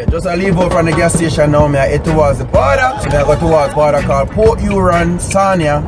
Yeah, just I leave out from the gas station now, I head towards the border. So I go towards border called Port Huron, Sarnia.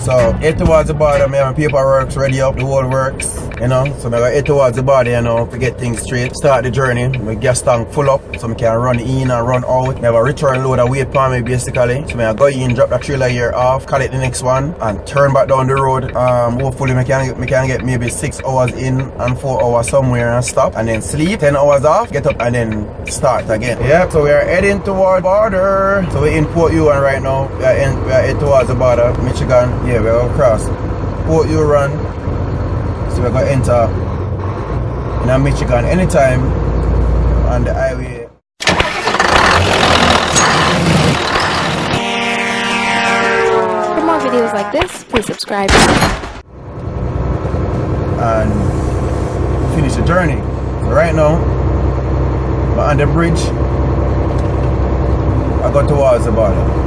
So head towards the border, I have my paperwork ready up, the whole works. You know, so I head towards the border, you know, to get things straight. Start the journey, my gas tank full up, so I can run in and run out. I have a return load of weight for me basically. So I go in, drop the trailer here off, call it the next one, and turn back down the road. Hopefully I can get maybe 6 hours in and 4 hours somewhere and stop. And then sleep, 10 hours off, get up and then start again. Yep, so we are heading towards border. So we're in Port Huron right now. We are heading towards the border, Michigan. Yeah, we're going to cross Port Huron. So we're going to enter in Michigan anytime on the highway. For more videos like this, please subscribe. And finish the journey. So right now, we're on the bridge. I go towards the border.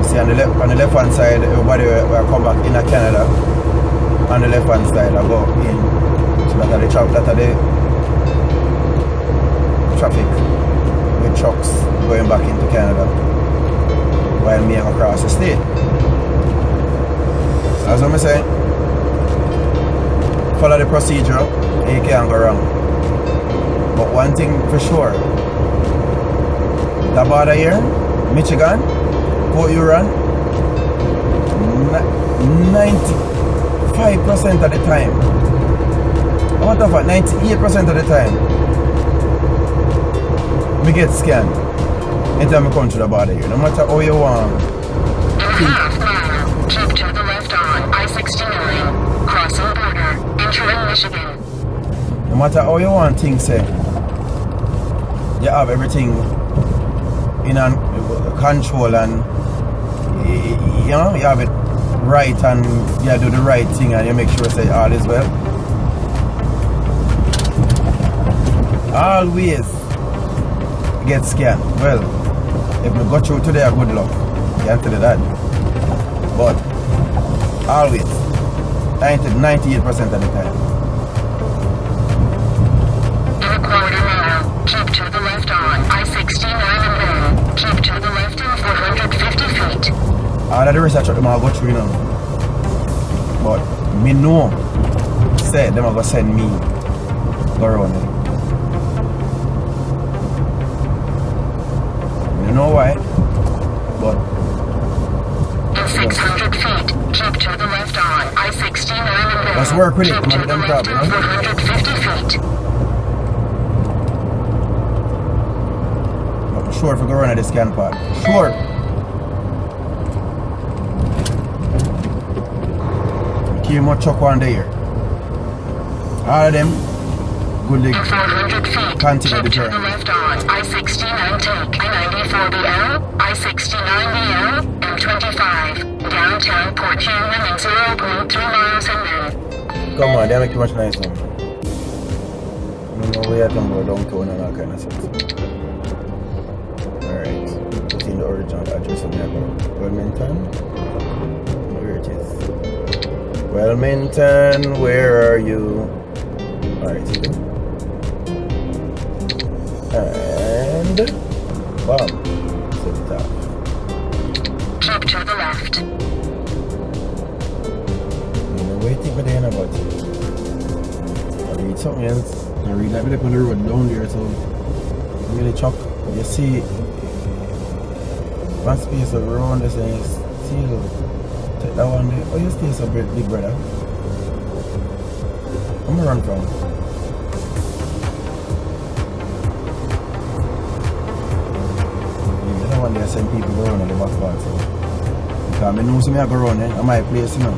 See on the left hand side, everybody will come back in Canada. On the left hand side, I go in. So that are the traffic with trucks going back into Canada, while me go across the state. So as I'm saying, follow the procedure and you can't go wrong. But one thing for sure, the border here, Michigan, Port Huron, 95% of the time, what the fuck, 98% of the time, we get scanned anytime we come to the border here, no matter how you want. Keep to the left on I-69, crossing border, entering Michigan. No matter how you want things say, you have everything in control and you know, you have it right and you do the right thing and you make sure say all is well. Always get scanned. Well, if we got through today, good luck. Can't tell you that. But always, 98% of the time. In a quarter mile, keep to the left on I-69 and then keep to the left in 450 feet. All of the rest I them all go through, you know. But me know, say them are going to send me go around it. You know why? But in 600 feet, keep to the left on I-69 and then let's work with it, keep to the left in 450 feet. I'm sure if we go run at this scan part. Sure. Keep much truck one day here. All of them, good leg. 400 feet, Continue the keep to journey. the left on I-69 take I-94BL, I-69BL, M25, downtown Port Huron in 0.3 miles and then. Come on, they make too much nice one. I don't know where I can go downtown and all kind of stuff. Alright, put in the original address of my Wilmington. Where it is. Wilmington, where are you? Alright, see them. And bam, set it off. Keep to the left. You know, waiting for the end about it. I read something else. I read like on the road down there, so I'm really shocked. You see one space around this and still take that one there. Oh, you stay so big, brother. I'm gonna run from. Yeah, one day I send people around on the back part. So. Because I know some I go around at my place, you know.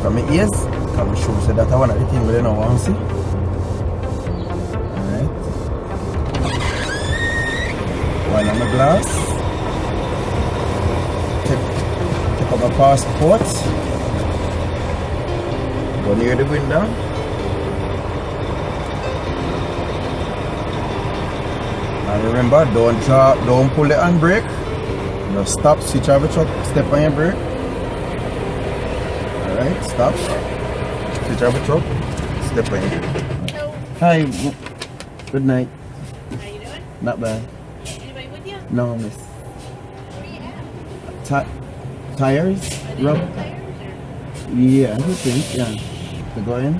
From my ears, I'm sure so that I want everything but I don't want to see. Alright. One on the glass. Take a up my passport. Go near the window. And remember, don't pull the handbrake. Just stop, switch off the truck, step on your brake. Alright, stop. Switch off the truck, step on your brake. Hi, good night. How you doing? Not bad. Anybody with you? No, miss. Where you at? Tires? Are they Rub? new tires or? Yeah, I would think, yeah. To go in?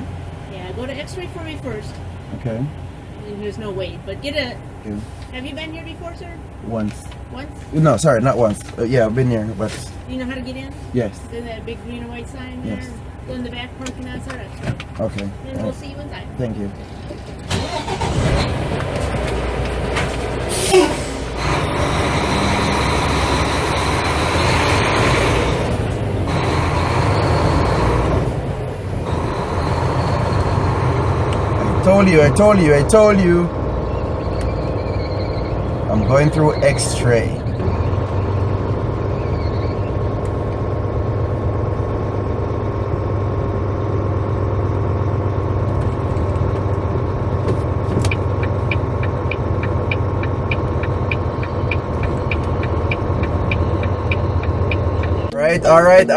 Yeah, go to X-ray for me first. Okay. And there's no wait, but get a. Okay. Have you been here before, sir? Once. Once? No, sorry, not once. Yeah, I've been here, but Do you know how to get in? yes. There's that big green and white sign there. Yes. Go in the back parking lot, sir. That's right. Okay. And we'll see you inside. Thank you. I told you. I'm going through X-ray. Alright.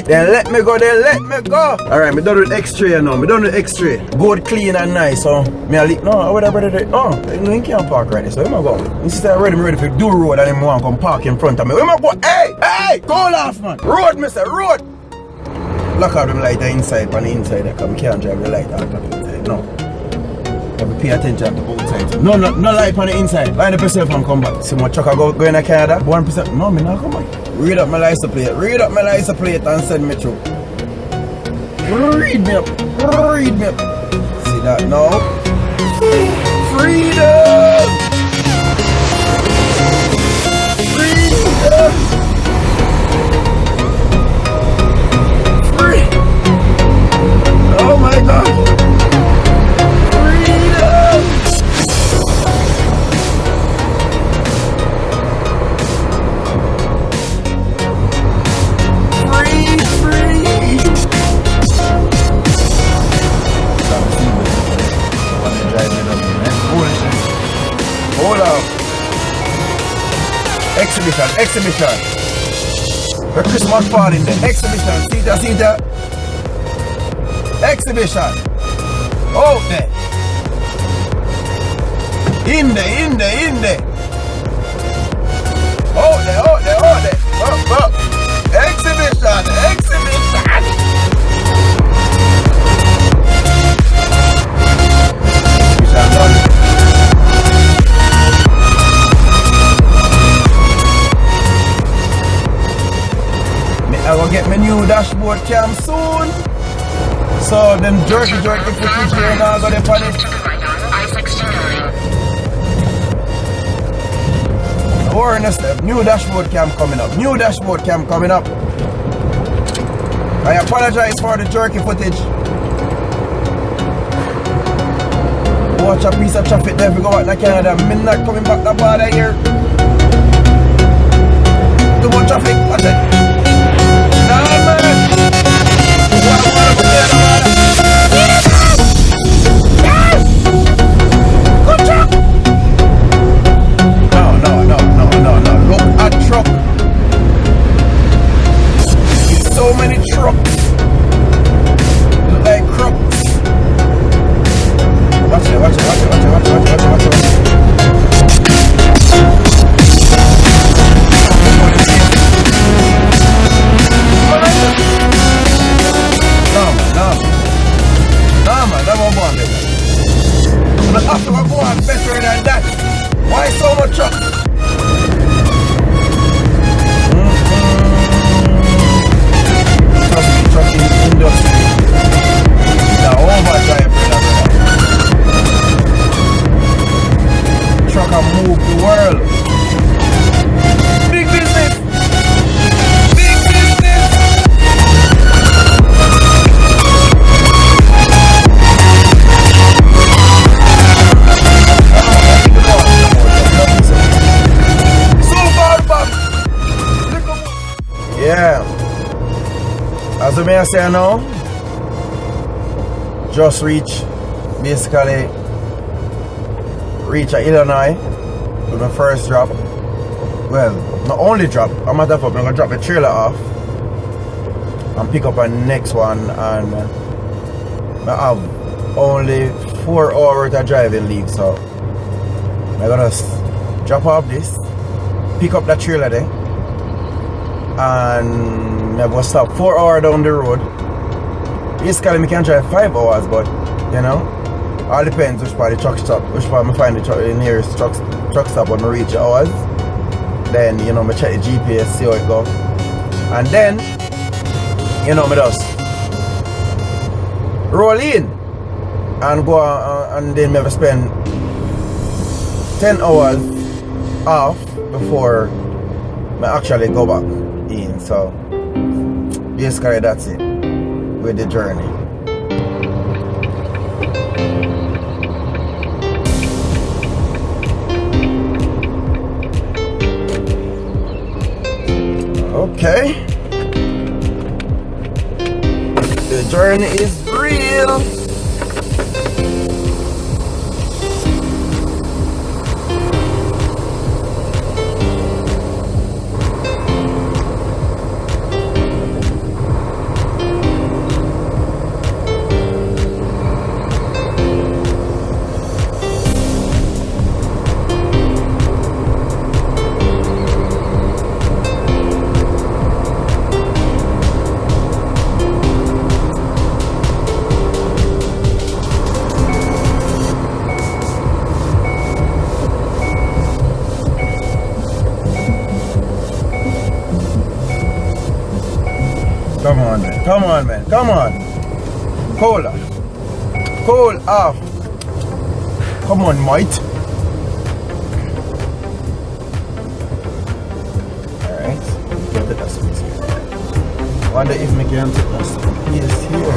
Then let me go. Alright, me done with X-ray now. Good, clean and nice. So me a no, I would have ready to you can't park right there. So where am I go? Instead of ready for do road and then want to come park in front of me. Where am I go? Hey! Call off, man. Road, mister, road. Lock out them light inside on the inside. I can't drive the light out on the inside. No. You have to pay attention to both sides. No light on the inside. Line up yourself and come back. See my truck I go in Canada. 1%. No, me not come back. Read up my license plate and send me through. Read me up. See that now? Freedom! Free! Oh my God! Freedom! Hold up. Exhibition. The Christmas party in the exhibition. See that? Exhibition. Out there. In there. Out there. Up. Exhibition. I will get my new dashboard cam soon. So them jerky footage here now got it on it. Awareness, new dashboard cam coming up. I apologize for the jerky footage. Watch a piece of traffic there if we go back to Canada. I'm not coming back that border here. Too much traffic, watch it. Nah, man. Good truck. No. Look at truck. It's so many trucks. Look like crocs. Watch it. No, man, that won't go on better. But after we go on better than that, why so much truck? Trust me. as I may say now, just basically reach Illinois with my first drop. Well, not only drop, a matter of fact, I'm gonna drop the trailer off and pick up a next one, and I have only 4 hours of driving leave, so I'm gonna drop off this, pick up that trailer there, and I'm gonna stop 4 hours down the road. Basically, I can drive 5 hours, but you know, all depends which part the truck stop, which part I find the nearest truck stop when I reach the hours. Then, you know, I check the GPS, see how it goes. And then, you know, I just roll in and go and then maybe spend 10 hours off before I actually go back in. So, basically that's it with the journey. Okay, the journey is real. Come on, man. Come on, man. Come on. Cool off. Cool off. Come on, mate. Alright. Get the dust piece here. Wonder if we can take the dust piece here.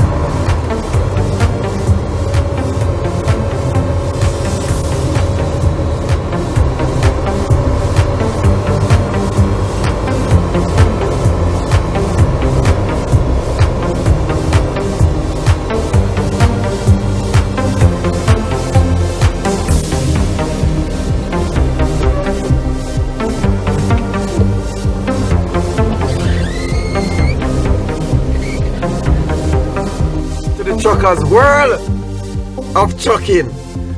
Truckers world of trucking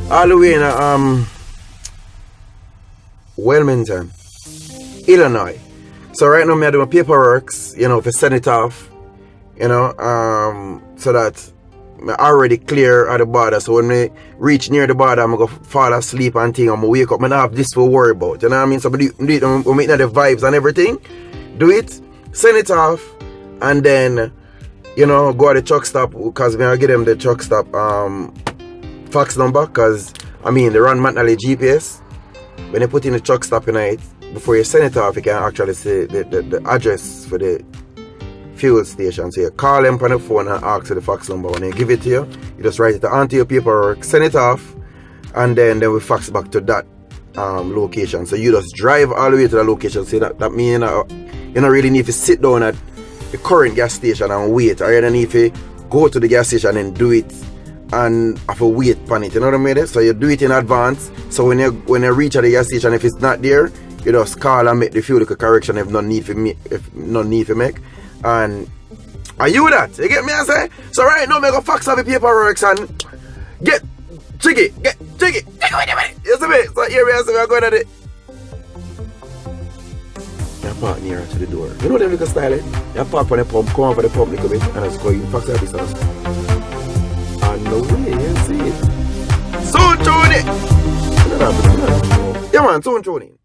all the way in Wilmington, Illinois. So right now I'm doing my paperwork, you know, to send it off, you know, so that I'm already clear at the border. So when we reach near the border, I'm gonna fall asleep and think I'm gonna wake up and I have this to worry about. You know what I mean? So we make the vibes and everything. Do it, send it off, and then, you know, go at the truck stop, because when I get them the truck stop fax number, because I mean they run manually GPS. When they put in the truck stop in it, before you send it off, you can actually see the address for the fuel station. So you call them on the phone and ask for the fax number. When they give it to you, you just write it onto your paperwork, send it off, and then we fax back to that location. So you just drive all the way to the location. So that means you don't really need to sit down at the current gas station and wait, or you don't need to go to the gas station and do it and have to wait on it. You know what I mean? So you do it in advance. So when you reach at the gas station, if it's not there, you just call and make the fuel correction if no need for make. And are you that? You get me? I say. So right now, I go fax off the paperwork and get jiggy. You see me? So here we are. So we are going at it. You park nearer to the door. You know them little style, eh? You park on the pump, come over the pump a little bit, and just go in, fax out this house. And no way, you see it. Soon tune it! Yeah man, soon tune it.